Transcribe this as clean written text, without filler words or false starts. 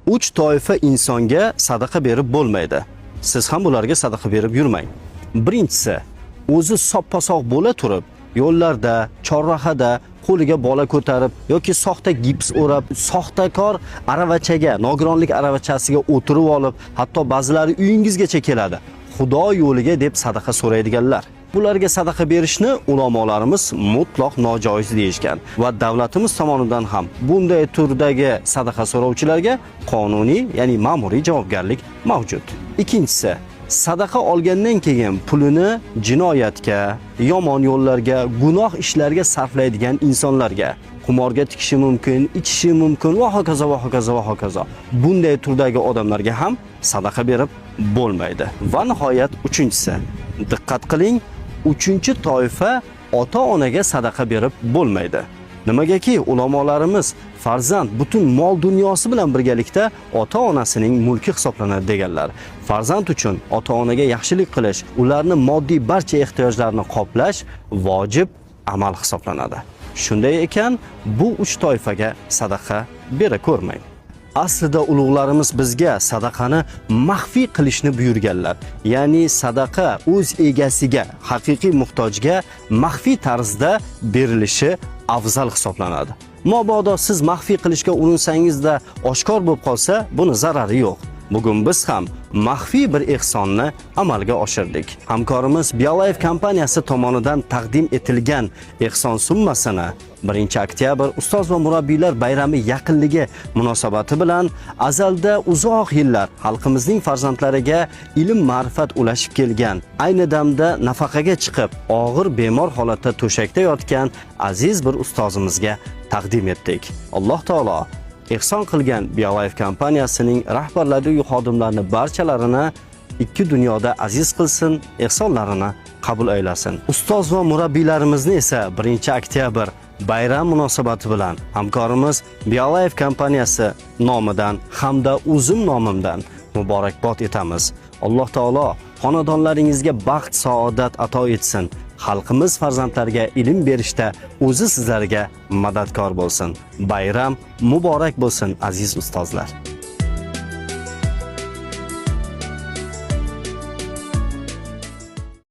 3 toifa insonga sadaqa berib bo'lmaydi. Siz ham ularga sadaqa berib yurmang. Birinchisi, o'zi soppa-sog' bo'la turib, yo'llarda, chorrahada qo'liga bola ko'tarib yoki soxta gips o'rab, soxtakor aravachaga, nogironlik aravachasiga o'tirib olib, hatto ba'zilari uyingizgacha keladi. Xudo yo'liga deb sadaqa so'raydiganlar. Bularga sadaqa berishni ulamolarimiz mutlaq nojoiz deyishgan va davlatimiz tomonidan ham bunday turdagi sadaqa so'rovchilarga qonuniy, ya'ni ma'muriy javobgarlik mavjud. Ikkinchisi, sadaqa olgandan keyin pulini jinoyatga, yomon yo'llarga, gunoh ishlarga sarflaydigan insonlarga, qumorga tikishi mumkin, ichishi mumkin va hokazo va hokazo va hokazo. Bunday turdagi odamlarga ham sadaqa berib bo'lmaydi. Va nihoyat uchinchisi, diqqat qiling, uchinchi toifa ota-onaga sadaqa berib bo'lmaydi. Nimagaki ulamolarimiz farzand butun mol dunyosi bilan birgalikda ota-onasining mulki hisoblanadi deganlar. Farzand uchun ota-onaga yaxshilik qilish, ularni moddiy barcha ehtiyojlarini qoplash vojib amal hisoblanadi. Shunday ekan, bu 3 toifaga sadaqa bera ko'rmang. Aslida ulug'larimiz bizga sadaqani maxfiy qilishni buyurganlar. Ya'ni sadaqa o'z egasiga, haqiqiy muhtojga maxfiy tarzda berilishi afzal hisoblanadi. Mabodo siz maxfiy qilishga urinsangiz-da oshkor bo'lib qolsa, buni zarari yo'q. Bugun biz ham maxfiy bir ehsonni amalga oshirdik. Hamkorimiz BioLife kompaniyasi tomonidan taqdim etilgan ehson summasini 1-oktyabr ustoz va murabbiylar bayrami yaqinligi munosabati bilan azalda uzoq yillar xalqimizning farzandlariga ilm ma'rifat ulashib kelgan, ayni damda nafaqaga chiqib, og'ir bemor holatda to'shakda yotgan aziz bir ustozimizga taqdim etdik. Alloh taolo ehson qilgan BioLife kompaniyasining rahbarlari va xodimlarini barchalarini ikki dunyoda aziz qilsin, ehsonlarini qabul aylasin. Ustoz va murabbiylarimizni esa 1-oktyabr bayram munosabati bilan hamkorimiz BioLife kompaniyasi nomidan hamda o'zim nomimdan muborakbod etamiz. Alloh taolo xonadonlaringizga baxt, saodat ato etsin. Xalqimiz farzandlariga ilm berishda o'zi sizlarga madadkor bo'lsin. Bayram muborak bo'lsin aziz ustozlar.